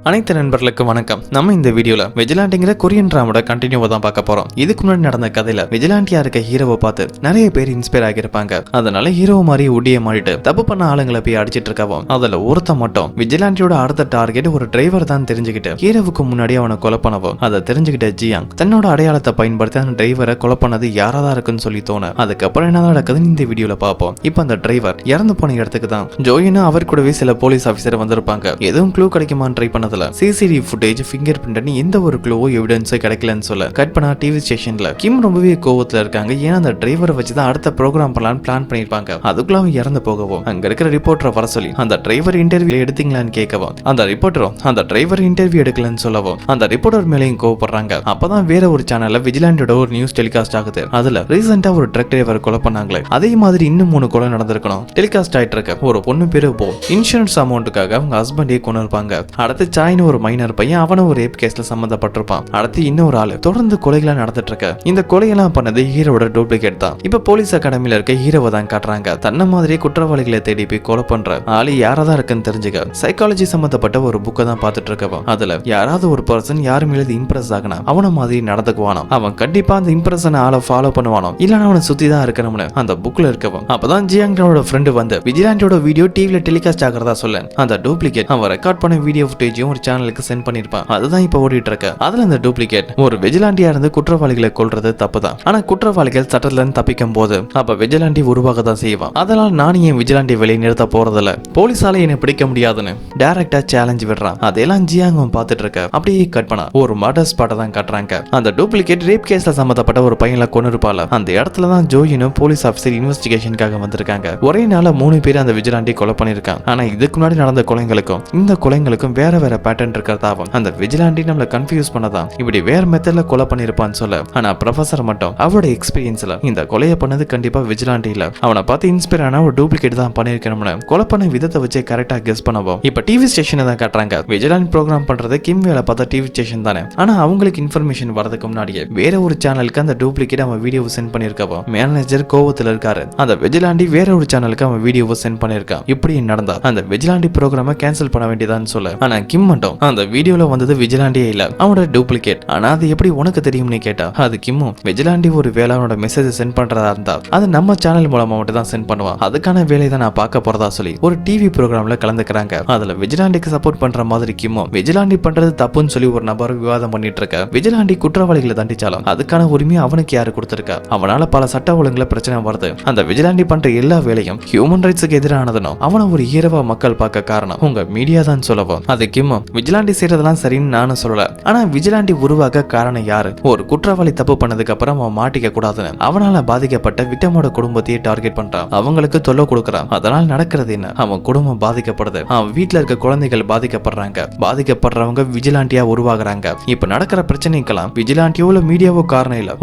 அனைத்து நண்பர்களுக்கு வணக்கம். நம்ம இந்த வீடியோல விஜிலாண்டிங்கிற கொரியன் டிராமாவோட கண்டினியூவா தான் பார்க்க போறோம். இதுக்கு முன்னாடி நடந்த கதையில விஜிலாண்டியா இருக்க ஹீரோவை பார்த்து நிறைய பேர் இன்ஸ்பயர் ஆகியிருப்பாங்க. அதனால ஹீரோ மாதிரி உடிய மாறிட்டு தப்பு பண்ண ஆளுங்களை போய் அடிச்சிட்டு இருக்கவும் அதுல ஒருத்த மட்டும் விஜிலாண்டியோட அடுத்த டார்கெட் ஒரு டிரைவர் தான் தெரிஞ்சுக்கிட்டு ஹீரோவுக்கு முன்னாடி அவனை கொலை பண்ணவும் அதை தெரிஞ்சுக்கிட்ட ஜியாங் தன்னோட அடையாளத்தை பயன்படுத்தி அந்த டிரைவரை கொலை பண்ணது யாராதான் இருக்குன்னு சொல்லி தோணு. அதுக்கப்புறம் என்ன நடக்குதுன்னு இந்த வீடியோல பார்ப்போம். இப்ப அந்த டிரைவர் இறந்து போன இடத்துக்கு தான் ஜோயினும் அவர் கூடவே சில போலீஸ் ஆபீசர் வந்திருப்பாங்க. எதுவும் க்ளூ கிடைக்குமான்னு ட்ரை பண்ணதுல சிசிடிவி ஃபுட்டேஜ், ஃபிங்கர் பிரிண்ட் எந்த ஒரு க்ளூவோ எவிடன்ஸோ கிடைக்கலன்னு சொல்ல கட் பண்ணா டிவி ஸ்டேஷன்ல கிம் ரொம்பவே கோவத்துல இருக்காங்க. ஏன்னா அந்த டிரைவரை வச்சுதான் அடுத்த ப்ரோக்ராம் பண்ணலான்னு பிளான் பண்ணிருப்பாங்க. அதுக்குள்ள அவன் இறந்து போகவும் அங்க இருக்கிற ரிப்போர்ட்டரை வர சொல்லி அந்த டிரைவர் இன்டர்வியூ எடுத்தீங்களான்னு கேட்கவும் அந்த ரிப்போர்ட்டரும் அந்த டிரைவர் இன்டர்வியூ எடுக்கலன்னு சொல்லவும் அந்த ரிப்போர்ட்டர் மேலேயும் கோவப்படுறாங்க. அப்பதான் வேற ஒரு சேனல்ல விஜிலாண்டோட ஒரு நியூஸ் டெலிகாஸ்ட் ஆகுது. அதுல ரீசெண்டா ஒரு ட்ரக் டிரைவர் கொலை பண்ணாங்களே அதே மாதிரி இன்னும் 3 கொலை நடந்திருக்கணும் டெலிகாஸ்ட் ஆயிட்டு இருக்க. ஒரு பொண்ணு பேரு போ இன்சூரன்ஸ் அமௌண்ட்டுக்காக அவங்க ஹஸ்பண்டே கொண்டு இருப்பாங்க. அடுத்து சாய்னு ஒரு மைனர் பையன் அவனும் ஒரு ரேப் கேஸ்ல சம்பந்தப்பட்டிருப்பான். அடுத்து இன்னொரு ஆளு தொடர்ந்து கொலைகளா நடந்துட்டு இருக்க. இந்த கொலையெல்லாம் பண்ணது ஹீரோட டூப்ளிகேட் தான். இப்ப போலீஸ் அகாடமில இருக்க ஹீரோவை தான் காட்டுறாங்க. தன்ன மாதிரியே குற்றவாளிகளை தேடி போய் கொலை பண்ற ஆளு யாரதான் இருக்குன்னு தெரிஞ்சுக்க சைக்காலஜி சம்பந்தப்பட்ட ஒரு புக்கை தான் பார்த்துட்டு இருக்கவன். அதுல யாராவது ஒரு பர்சன் யாரு மேல இம்ப்ரெஸ் ஆகனா அவன மாதிரி நடந்துக்குவானோ அவன் கண்டிப்பா அந்த இம்ப்ரெஷன் ஆளை ஃபாலோ பண்ணுவானோ இல்லனா அவனை சுத்தி தான் இருக்கணும்னு அந்த புக்ல இருக்கவன். அப்பதான் ஜியாங்கோட ஃப்ரெண்டு வந்து விஜிலாண்டோட வீடியோ டிவில டெலிகாஸ்ட் ஆகிறதா சொல்ல அந்த டூப்ளிகேட் அவன் ரெக்கார்ட் பண்ண வீடியோ ஃபுட்டேஜையும் ஒரு சேனலுக்கு சென்ட் பண்ணிருப்பான். அதுதான் இப்ப ஓடிட்டு இருக்க. அதுல இந்த டூப்ளிகேட் ஒரு விஜிலாண்டியா இருந்து குற்றவாளிகளை கொல்றது தப்புதான். ஆனா குற்றவாளிகள் சட்டத்துல இருந்து தப்பிக்கும் போது அப்ப விஜிலாண்டி உருவாக தான் செய்வான். அதனால நான் ஏன் விஜிலாண்டி வெளியே நிறுத்த போறதில்ல, போலீஸால என்னை பிடிக்க முடியாதுன்னு டைரக்டா சேலஞ்ச் விடுறான். அதெல்லாம் ஜியாங்கும் பார்த்துட்டு இருக்க. அப்படியே கட் பண்ணா ஒரு மர்டர் ஸ்பாட்டை தான் காட்டுறாங்க. அந்த டூப்ளிகேட் ரேப் கேஸ்ல சம்பந்தப்பட்ட ஒரு பையனை கொண்டு இருப்பால அந்த இடத்துல தான் ஜோயினும் போலீஸ் ஆபீசர் இன்வெஸ்டிகேஷனுக்காக வந்திருக்காங்க. ஒரே நாள 3 பேர் அந்த விஜிலாண்டி கொலை பண்ணிருக்காங்க. ஆனா இதுக்கு முன்னாடி நடந்த கொலைகளுக்கும் இந்த கொலைகளுக்கும் வேற வேற பேட்டர்ன் இருக்கிறதாவும் அந்த விஜிலாண்டி நம்மள கன்ஃபியூஸ் பண்ணதான் இப்படி வேற மெத்தட்ல கொலை பண்ணிருப்பான்னு சொல்ல. ஆனா ப்ரொஃபசர் மட்டும் அவரோட எக்ஸ்பீரியன்ஸ்ல இந்த கொலையை பண்ணது கண்டிப்பா விஜிலாண்டி இல்ல, அவனை பார்த்து இன்ஸ்பயர் ஆன ஒரு டூப்ளிகேட் தான் பண்ணிருக்கணும்னு கொலை பண்ண விதத்தை வச்சு கரெக்டா கெஸ் பண்ணவும் இப்ப டிவி ஸ்டேஷனை தான் காட்டுறாங்க. விஜிலாண்ட் ப்ரோக்ராம் பண்றது கிம் வேலை பார்த்தா டிவி ஸ்டேஷன் தானே. ஆனா அவங்களுக்கு இன்ஃபர்மேஷன் வரதுக்கு முன்னாடியே வேற ஒரு சேனலுக்கு அந்த டூப்ளிகேட் அவன் வீடியோ சென்ட் பண்ணிருக்கவும் மேனேஜர் கோவத்துல இருக்காரு. அந்த விஜிலாண்டி வேற ஒரு சேனலுக்கு அவன் வீடியோ சென்ட் பண்ணிருக்கான். இப்படி நடந்தா அந்த விஜிலாண்டி ப்ரோக்ராமை கேன்சல் பண்ண வேண்டியதான்னு சொல்ல. ஆனா கிம் மட்டும் அந்த வீடியோல வந்தது விஜிலாண்டியே இல்ல, அவனோட டூப்ளிகேட். ஆனா அது எப்படி உனக்கு தெரியும்னு கேட்டா அது கிம்மும் விஜிலாண்டி ஒரு வேளாணோட மெசேஜ் சென்ட் பண்றதா இருந்தா அது நம்ம சேனல் மூலமா மட்டும் தான் சென்ட் பண்ணுவான். அதுக்கான வேலையை தான் நான் பார்க்க போறதா சொல்லி ஒரு டிவி ப்ரோக்ராம்ல கலந்துக்கிறாங்க. அதுல விஜிலாண்டிக்கு சப்போர்ட் பண்ற மாதிரி கிம்மும் விஜிலாண்டி பண்றது தப்புன்னு சொல்லி ஒரு நபர் விவாதம் பண்ணிட்டு இருக்க. விஜிலாண்டி குற்றவாளிகளை தண்டிச்சாலும் அதுக்கான உரிமையை அவனுக்கு யாரு கொடுத்திருக்கா? அவனால பல சட்ட ஒழுங்குல பிரச்சனை வருது. அந்த விஜிலாண்டி பண்ற எல்லா வேலையும் ஹியூமன் ரைட்ஸுக்கு எதிரானதும் அவனை ஒரு ஹீரோவா மக்கள் பார்க்க காரணம் உங்க மீடியா தான் சொல்லவும் அது கிம்மும் விஜிலாண்டி செய்யறதெல்லாம் சரின்னு நானும் சொல்லல. ஆனா விஜிலாண்டி உருவாக காரணம் யாரு? ஒரு குற்றவாளி தப்பு பண்ணதுக்கு அப்புறம் அவன் மாட்டிக்க கூடாதுன்னு அவனால பாதிக்கப்பட்ட விக்டிமோட குடும்பத்தையே டார்கெட் பண்றான். அவங்களுக்கு தொல்லை கொடுக்கறான். அதனால நடக்கிறது என்ன? அவன் குடும்பம் பாதிக்கப்படுது. அவன் வீட்டுல இருக்க குழந்தைகள் பாதிக்கப்படுறாங்க. பாதிக்கப்படுறவங்க விஜிலாண்டியா உருவாகுறாங்க. இப்ப நடக்கிற பிரச்சனைக்கெல்லாம் விஜிலாண்டியோ இல்ல மீடியாவோ காரணம் இல்ல,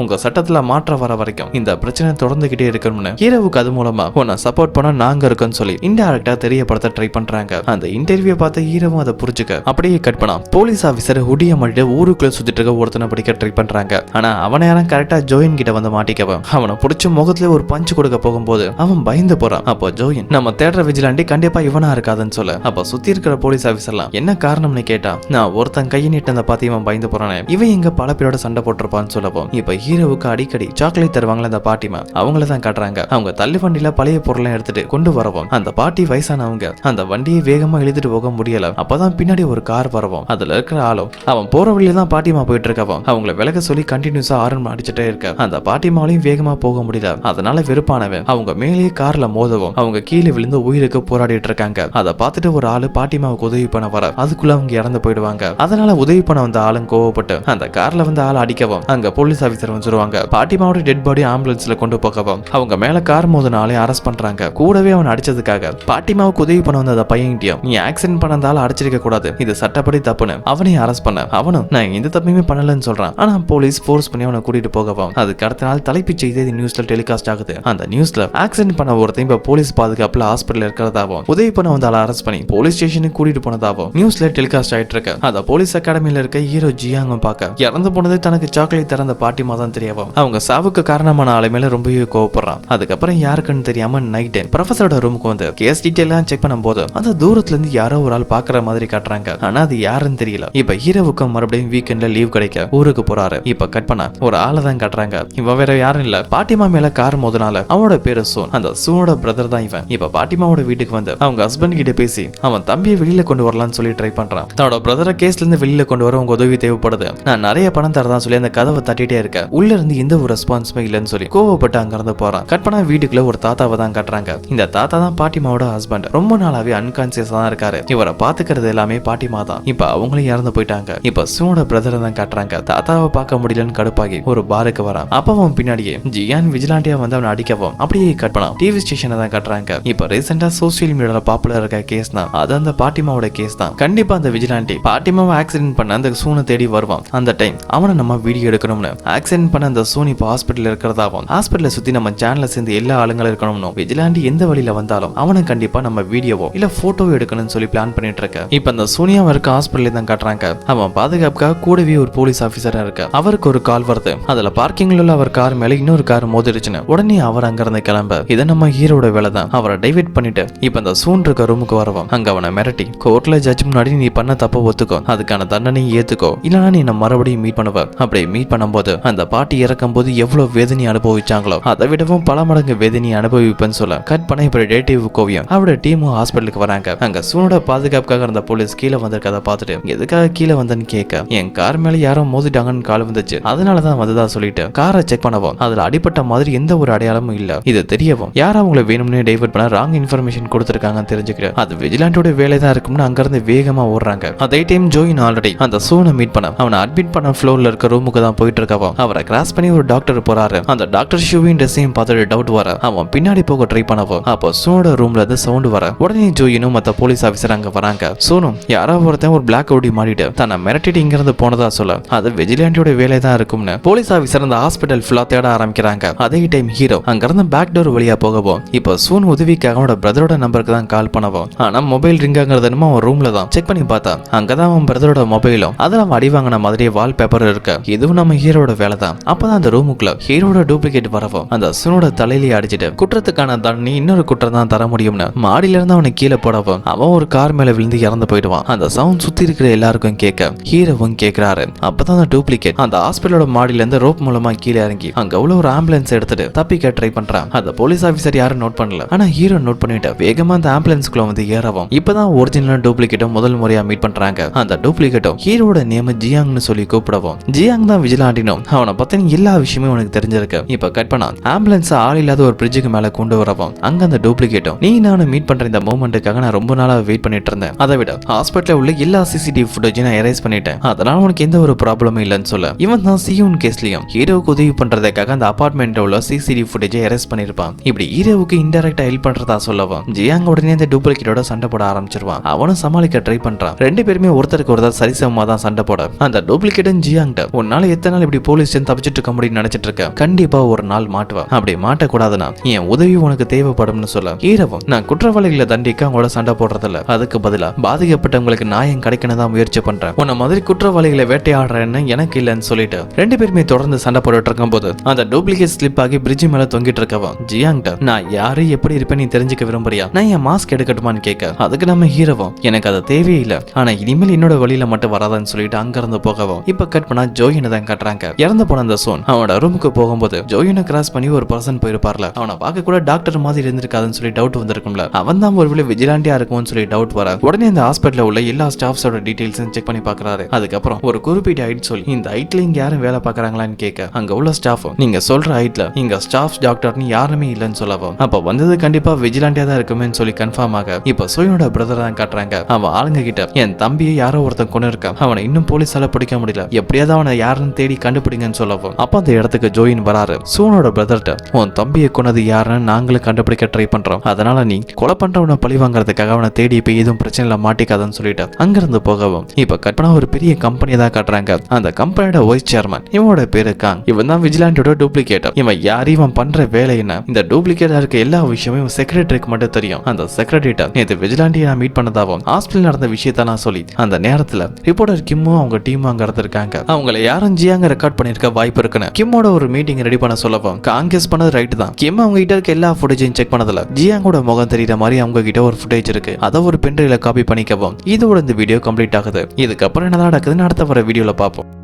உங்க சட்டத்துல மாற்றம் வர வரைக்கும் இந்த பிரச்சனை தொடர்ந்துகிட்டே இருக்கணும்னு ஹீரோவுக்கு அது மூலமா உன்னை சப்போர்ட் பண்ண நாங்க இருக்கோம்னு சொல்லி இன்டைரக்டா தெரியப்படுத்த ட்ரை பண்றாங்க. அந்த இன்டர்வியூ பார்த்த ஹீரோவும் அதை புரிஞ்சுக்க அப்படியே கட் பண்ணா போலீஸ் ஆபீசர் ஹுடிய மாட்டிட்டு ஊருக்குள்ள சுத்திட்டு இருக்க ஒருத்தனை பிடிக்க ட்ரை பண்றாங்க. ஆனா அவனை யாரும் கரெக்டா ஜோயின் கிட்ட வந்து மாட்டிக்கவன் அவனை புடிச்சு முகத்துல ஒரு பஞ்சு கொடுக்க போகும்போது அவன் பயந்து போறான். அப்போ ஜோயின் நம்ம தேடுற விஜிலாண்டி கண்டிப்பா இவனா இருக்காதுன்னு சொல்ல. அப்ப சுத்தி இருக்கிற போலீஸ் ஆபீசர்லாம் என்ன காரணம்னு கேட்டா நான் ஒருத்தன் கையை நீட்டு பார்த்து இவன் பயந்து போறானே இவன் எங்க பல பேரோட சண்டை போட்டிருப்பான்னு சொல்லவும் இப்ப ஹீரோவுக்கு அடிக்கடி சாக்லேட் தருவாங்களே அந்த பாட்டிமா அவங்கள தான் காட்டுறாங்க. அவங்க தள்ளு வண்டியில பழைய பொருளை எடுத்துட்டு கொண்டு வரவும் அந்த பாட்டி வயசானவங்க அந்த வண்டியை வேகமா இழுத்துட்டு போக முடியல. அப்பதான் பின்னாடி ஒரு கார் வரவும் அதுல இருக்கிற ஆளும் அவன் போற வழியில தான் பாட்டிமா போயிட்டு இருக்கவும் அவங்கள விலக சொல்லி கண்டினியூஸா ஆரன் அடிச்சுட்டே இருக்க. அந்த பாட்டிமாலையும் வேகமா போக முடியல. அதனால வெறுப்பானவன் அவங்க மேலேயே கார்ல மோதவும் அவங்க கீழே விழுந்து உயிருக்கு போராடிட்டு இருக்காங்க. அதை பார்த்துட்டு ஒரு ஆளு பாட்டிமாவுக்கு உதவி பண்ண வர அதுக்குள்ள அவங்க இறந்து போயிடுவாங்க. அதனால உதவி பண்ண வந்த ஆளும் கோவப்பட்டு அந்த கார்ல வந்து ஆள் அடிக்கவும் அங்க போலீஸ் ஆபீசர் வந்துருவாங்க. பாட்டிமாவோட டெட் பாடி ஆம்புலன்ஸ்ல கொண்டு போகவும் அவங்க மேல கார் மோதின ஆளை அரெஸ்ட் பண்றாங்க. கூடவே அவன் அடிச்சதுக்காக பாட்டிமாவுக்கு உதவி பண்ண வந்த அந்த பையன்கிட்டயும் நீ ஆக்சிடென்ட் பண்ணதால அடிச்சிருக்க கூடாது, இது சட்டப்படி தப்புன்னு அவனையும் அரெஸ்ட் பண்ண. அவனும் நான் எந்த தப்புமே பண்ணலன்னு சொல்றான். ஆனா போலீஸ் ஃபோர்ஸ் பண்ணி அவனை கூட்டிட்டு போகவும் அதுக்கு அடுத்த நாள் தலைப்புச் செய்தி நியூஸ்ல டெலிகாஸ்ட் ஆகுது. அந்த நியூஸ்ல ஆக்சிடென்ட் பண்ண ஒருத்தன் இப்ப போலீஸ் பாதுகாப்புல ஹாஸ்பிட்டல் இருக்கிறதாவும் உதவி பண்ண வந்த ஆளை அரெஸ்ட் பண்ணி போலீஸ் ஸ்டேஷனுக்கு கூட்டிட்டு போனதாவும் நியூஸ்ல டெலிகாஸ்ட் ஆயிட்டு இருக்கு. அந்த போலீஸ் அகாடமியில இருக்க ஹீரோ ஜியாங்கும் பார்க்க இறந்து போனது தனக்கு சாக்லேட் தர அந்த பாட்டிமா தான் தெரியவும் அவங்க சாவுக்கு காரணமான ஆளை மேல ரொம்பவே கோவப்படுறான். அதுக்கப்புறம் யாருக்குன்னு தெரியாம நைட் ப்ரொஃபஸரோட ரூமுக்கு வந்து கேஸ் டீடைல் செக் பண்ணும் போது அந்த தூரத்துல இருந்து யாரோ ஒரு ஆள் பாக்குற மாதிரி காட்டுறாங்க. ஆனா அது யாருன்னு தெரியல. இப்ப ஹீரோவுக்கும் மறுபடியும் வீக்கெண்ட்ல லீவ் கிடைக்க ஊருக்கு போறாரு. இப்ப கட் பண்ண ஒரு ஆளை தான் காட்டுறாங்க. இவன் வேற யாரும் இல்ல, பாட்டிமா மேல கார் மோதினால அவனோட பேரு சூன். அந்த சூனோட பிரதர் தான் இவன். இப்ப பாட்டிமாவோட வீட்டுக்கு வந்து அவங்க ஹஸ்பண்ட் கிட்ட பேசி அவன் தம்பியை வெளியில கொண்டு வரலாம்னு சொல்லி ட்ரை பண்றான். தன்னோட பிரதரை கேஸ்ல இருந்து வெளியில கொண்டு வர உங்க உதவி தேவைப்படுது, நான் நிறைய பணம் தரதான் சொல்லி அந்த கதவை தட்டிட்டே இருக்க உள்ள இருந்து எந்த ஒரு ரெஸ்பான்ஸுமே இல்லைன்னு சொல்லி கோவப்பட்டு அங்க இருந்து போறான். கட் பண்ணா வீட்டுக்குள்ள ஒரு தாத்தாவை தான் காட்டுறாங்க. இந்த தாத்தா தான் பாட்டிமாவோட ஹஸ்பண்ட். ரொம்ப நாளாவே அன்கான்சியஸா தான் இருக்காரு. இவரை பாத்துக்கிறது எல்லாமே பாட்டிமா தான். இப்ப அவங்களும் இறந்து போயிட்டாங்க. இப்ப சூனோட பிரதரை தான் காட்டுறாங்க. தாத்தாவை பார்க்க முடியலன்னு கடுப்பாகி ஒரு பாருக்கு வரான். அப்பவும் பின்னாடியே ஜியான் விஜிலாண்டியா வந்து அவனை அடிக்கவும் அப்படியே கட் பண்ணா டிவி ஸ்டேஷனை தான் காட்டுறாங்க. இப்ப ரீசெண்டா சோசியல் மீடியால பாப்புலர் இருக்க கேஸ் தான் அது, அந்த பாட்டிமாவோட கேஸ் தான். கண்டிப்பா அந்த விஜிலாண்டி பாட்டிமாவை ஆக்சிடென்ட் பண்ண அந்த சூனை தேடி வருவான். அந்த டைம் அவனை நம்ம வீடியோ எடுக்கணும்னு ஆக்சிடென்ட் பண்ண அந்த சூன் இப்ப ஹாஸ்பிட்டல் இருக்கிறதாவும் ஹாஸ்பிட்டல சுத்தி நம்ம சேனல்ல சேர்ந்து எல்லா ஆளுங்களும் இருக்கணும்னு விஜிலாண்டி எந்த வழியில வந்தாலும் அவனை கண்டிப்பா நம்ம வீடியோவோ இல்ல போட்டோவோ எடுக்கணும்னு சொல்லி பிளான் பண்ணிட்டு இருக்க. இப்ப அந்த சூனியா இருக்க ஹாஸ்பிட்டல தான் காட்டுறாங்க. அவன் பாதுகாப்புக்காக கூடவே ஒரு போலீஸ் ஆபீசரா இருக்க. அவருக்கு ஒரு கால் வருது. அதுல பார்க்கிங்ல உள்ள அவர் கார் மேல இன்னொரு கார் மோதிருச்சுன்னு உடனே அவர் அங்க இருந்து கிளம்ப. இதை நம்ம ஹீரோட வேலை தான். அவரை டைவர்ட் பண்ணிட்டு இப்ப அந்த சூன் இருக்க ரூமுக்கு வரவும் அங்க அவனை மிரட்டி கோர்ட்ல ஜட்ஜ் முன்னாடி நீ பண்ண தப்ப ஒத்துக்கோ, அதுக்கான தண்டனையை ஏத்துக்கோ, இல்லனா நீ நம்ம மறுபடியும் மீட் பண்ணுவ. அப்படியே மீட் பண்ணும்போது அந்த பாட்டி இறக்கும் போது எவ்வளவு வேதனை அனுபவிச்சாங்களோ அதை விடவும் பல மடங்கு வேதனையை அனுபவிப்பேன்னு சொல்ல கட் பண்ண இப்ப டேட்டிவ் கோவியம் அவரோட டீமும் ஹாஸ்பிட்டலுக்கு வராங்க. அங்க சூனோட பாதுகாப்புக்காக இருந்த போலீஸ் கீழே வந்திருக்கதை பார்த்துட்டு எதுக்காக கீழே வந்தன்னு கேட்க என் கார் மேல யாரோ மோதிட்டாங்கன்னு கால் வந்துச்சு, அதனாலதான் வந்ததா சொல்லிட்டு காரை செக் பண்ணவும் அதுல அடிப்பட்ட மாதிரி எந்த ஒரு அடையாளமும் இல்ல. இது தெரியவும் யார் அவங்களை வேணும்னு டைவர்ட் பண்ண ராங் இன்ஃபர்மேஷன் கொடுத்திருக்காங்கன்னு தெரிஞ்சுக்கிட்டு அது விஜிலாண்டோட வேலை தான் இருக்கும்னு அங்க இருந்து வேகமா ஓடுறாங்க. அதே டைம் ஜோயின் ஆல்ரெடி அந்த சூனை மீட் பண்ண அவனை அட்மிட் பண்ண ஃப்ளோர்ல இருக்க ரூமுக்கு தான் போயிட்டு இருக்கவும் அவரை கிராஸ் பண்ணி ஒரு டாக்டர் போறாரு. அந்த டாக்டர் ஷூவின் ட்ரெஸ்ஸையும் பார்த்துட்டு டவுட் வர அவன் பின்னாடி போக ட்ரை பண்ணவும் அப்போ சூனோட ரூம்ல இருந்து சவுண்ட் வர உடனே ஜோயினும் மத்த போலீஸ் ஆபீசர் அங்க வராங்க. சூனும் யாரோ ஒருத்தன் ஒரு பிளாக் ஓடி மாறிட்டு தன்னை மிரட்டிட்டு இங்க இருந்து போனதா சொல்ல அது விஜிலாண்டியோட வேலை தான் இருக்கும்னு போலீஸ் ஆபீசர் அந்த ஹாஸ்பிட்டல் ஃபுல்லா தேட ஆரம்பிக்கிறாங்க. அதே டைம் ஹீரோ அங்க இருந்து பேக் டோர் வழியா போகவும் இப்போ சூன் உதவிக்காக அவனோட பிரதரோட நம்பருக்கு தான் கால் பண்ணவும் ஆனா மொபைல் ரிங் ஆகுறது என்னமோ அவன் ரூம்ல தான். செக் பண்ணி பார்த்தா அங்கதான் அவன் பிரதரோட மொபைலும் அதுல அவன் அடி வாங்கின மாதிரியே வால் பேப்பர் இருக்கு. இதுவும் நம்ம ஹீரோட வேலை தான். அப்பதான் அந்த ரூமுக்குள்ள ஹீரோட டூப்ளிகேட் வரவும் அந்த சூனோட தலையிலேயே அடிச்சிட்டு குற்றத்துக்கான தண்டனை இன்னொரு குற்றம் தான் தர முடியும்னு மாடியில இருந்து அவனை கீழே போடவும் அவன் ஒரு கார் மேல விழுந்து இறந்து போயிடுவான். அந்த சவுண்ட் சுத்தி இருக்கிற எல்லாருக்கும் கேட்க ஹீரோவும் கேட்கிறாரு. அப்பதான் அந்த டூப்ளிகேட் அந்த ஹாஸ்பிட்டலோட மாடியில இருந்து ரோப் மூலமா கீழே இறங்கி அங்க உள்ள ஒரு ஆம்புலன்ஸ் எடுத்துட்டு தப்பிக்க ட்ரை பண்றான். அந்த போலீஸ் ஆபீசர் யாரும் நோட் பண்ணல. ஆனா ஹீரோ நோட் பண்ணிட்டு வேகமா அந்த ஆம்புலன்ஸ்குள்ள வந்து ஏறவும் இப்பதான் ஒரிஜினல் டூப்ளிகேட்டும் முதல் முறையா மீட் பண்றாங்க. அந்த டூப்ளிகேட்டும் ஹீரோட நேம் ஜியாங்னு சொல்லி கூப்பிடவும் ஜியாங் தான் விஜிலாண்டினும் அவனை பத்தின எல்லா விஷயமும் உனக்கு தெரிஞ்சிருக்கு. இப்ப கட் பண்ணா ஆம்புலன்ஸ் ஆள் இல்லாத ஒரு பிரிட்ஜுக்கு மேல கொண்டு வரவும் அங்க அந்த டூப்ளிகேட்டும் நீ நானும் மீட் பண்ற இந்த மூமெண்ட்டுக்காக நான் ரொம்ப நாளா வெயிட் பண்ணிட்டு இருந்தேன். அதை விட ஹாஸ்பிட்டல்ல உள்ள எல்லா சிசிடிவி ஃபுட்டேஜையும் நான் எரேஸ் பண்ணிட்டேன், அதனால உனக்கு எந்த ஒரு ப்ராப்ளமும் இல்லைன்னு சொல்ல இவன் தான் சியூன் கேஸ்லயும் ஹீரோவுக்கு உதவி பண்றதுக்காக அந்த அபார்ட்மெண்ட்ல உள்ள சிசிடிவி ஃபுட்டேஜை எரேஸ் பண்ணிருப்பான். இப்படி ஹீரோவுக்கு இன்டைரக்டா ஹெல்ப் பண்றதா சொல்லவும் ஜியாங் உடனே அந்த டூப்ளிகேட்டோட சண்டை போட ஆரம்பிச்சிருவான். அவனும் சமாளிக்க ட்ரை பண்றான். ரெண்டு பேருமே ஒருத்தருக்கு ஒருத்தர் சரிசமமா தான் சண்டை போட அந்த டூப்ளிகேட்டும் ஜியாங்கிட்ட உன்னால எத்தனை நாள் இப்படி போலீஸ் தப்பிச்சிட்டு இருக்க முடியும்னு நினைச்சிட்டு இருக்க, கண்டிப்பா ஒரு நாள் மாட்டுவா, அப்படி மாட்டக்கூடாதுன்னா என் உதவி உனக்கு தேவைப்படும்னு சொல்ல ஹீரோவும் நான் குற்றவாளிகளை தண்டிக்க அவங்களோட சண்டை போடுறதில்ல, அதுக்கு பதிலா பாதிக்கப்பட்டவங்களுக்கு நியாயம் கிடைக்கணும் தான் முயற்சி பண்றேன், உன்ன மாதிரி குற்றவாளிகளை வேட்டையாடுறேன்னு எனக்கு இல்லைன்னு சொல்லிட்டு ரெண்டு பேருமே தொடர்ந்து சண்டை போட்டுட்டு இருக்கும் போது அந்த டூப்ளிகேட் ஸ்லிப் ஆகி பிரிட்ஜ் மேல தொங்கிட்டு இருக்கவன் ஜியாங்கிட்ட நான் யாரு எப்படி இருப்பேன் நீ தெரிஞ்சுக்க விரும்புறியா, நான் என் மாஸ்க் எடுக்கட்டுமான்னு கேட்க அதுக்கு நம்ம ஹீரோவும் எனக்கு அது தேவையே இல்லை, ஆனா இனிமேல் என்னோட வழியில மட்டும் வராதான்னு சொல்லிட்டு அங்க இருந்து போகவும் இப்ப கட் பண்ணா ஜோயினை தான் காட்டுறாங்க. இறந்து போன அந்த சோன் அவனோட ரூமுக்கு போகும்போது ஜோயினை கிராஸ் பண்ணி ஒரு பர்சன் போயிருப்பார்ல, அவனை பார்க்க கூட டாக்டர் மாதிரி இருந்திருக்காதுன்னு சொல்லி டவுட் வந்திருக்கும்ல, அவன் தான் ஒருவேளை விஜிலாண்டியா இருக்கும்னு சொல்லி டவுட் வர உடனே இந்த ஹாஸ்பிட்டல்ல உள்ள எல்லா ஸ்டாஃப்ஸோட டீடைல்ஸும் செக் பண்ணி பாக்குறாரு. அதுக்கப்புறம் ஒரு குறிப்பிட்ட ஹைட் சொல்லி இந்த ஹைட்ல இங்க யாரும் வேலை பாக்குறாங்களான்னு கேட்க அங்க உள்ள ஸ்டாஃப் நீங்க சொல்ற ஹைட்ல இங்க ஸ்டாஃப் டாக்டர்னு யாருமே இல்லைன்னு சொல்லவும் அப்ப வந்தது கண்டிப்பா விஜிலாண்டியா தான் இருக்குமேன்னு சொல்லி கன்ஃபார்ம் ஆக இப்ப சோயனோட பிரதர் தான் காட்டுறாங்க. அவன் ஆளுங்க கிட்ட என் தம்பியை யாரோ ஒருத்தன் கொண்டு இருக்கான், அவனை இன்னும் போலீஸால பிடிக்க முடியல, எப்படியாவது அவனை யாருன்னு தேடி கண்டுபிடிங்கன்னு சொல்லவும் அப்ப அந்த இடத்துக்கு ஜோயின் வராரு. சோனோட பிரதர்ட்ட உன் தம்பியை கொண்டது யாருன்னு நாங்களும் கண்டுபிடிக்க ட்ரை பண்றோம், அதனால நீ கொலை பண்றவனை பழி வாங்குறதுக்காக அவனை தேடி போய் எதுவும் பிரச்சனைல மாட்டிக்காதன்னு சொல்லிட்டு அங்கிருந்து போகவும் இப்ப கற்பனா ஒரு பெரிய கம்பெனி தான் காட்டுறாங்க. அந்த கம்பெனியோட வைஸ் சேர்மன் இவனோட பேரு காங். இவன் தான் விஜிலாண்டியோட டூப்ளிகேட்டர். இவன் யார் இவன் பண்ற வேலை என்ன, இந்த டூப்ளிகேட்டா இருக்க எல்லா விஷயமும் செக்ரட்டரிக்கு மட்டும் தெரியும். அந்த செக்ரட்டரிட்ட நேத்து விஜிலாண்டியை நான் மீட் பண்ணதாவும் ஹாஸ்பிட்டல் நடந்த விஷயத்த நான் சொல்லி அந்த நேரத்துல ரிப்போர்ட்டர் கிம்மும் அவங்க டீமும் அங்க இருந்திருக்காங்க, அவங்களை யாரும் ஜியாங்க ரெக்கார்ட் பண்ணிருக்க வாய்ப்பு இருக்குன்னு கிம்மோட ஒரு மீட்டிங் ரெடி பண்ண சொல்லவும் காங்கஸ் பண்ணது ரைட் தான். கிம் அவங்க கிட்ட இருக்க எல்லா ஃபுட்டேஜையும் செக் பண்ணதுல ஜியாங்கோட முகம் தெரியற மாதிரி அவங்க கிட்ட ஒரு ஃபுட்டேஜ் இருக்கு, அதை ஒரு பென்ட்ரைவ்ல காப்பி பண்ணிக்கவும். இதோட இந்த வீடியோ கம்ப்ளீட் ஆகுது. இதுக்கப்புறம் என்ன நடக்குதுன்னு அடுத்த வர வீடியோல பார்ப்போம்.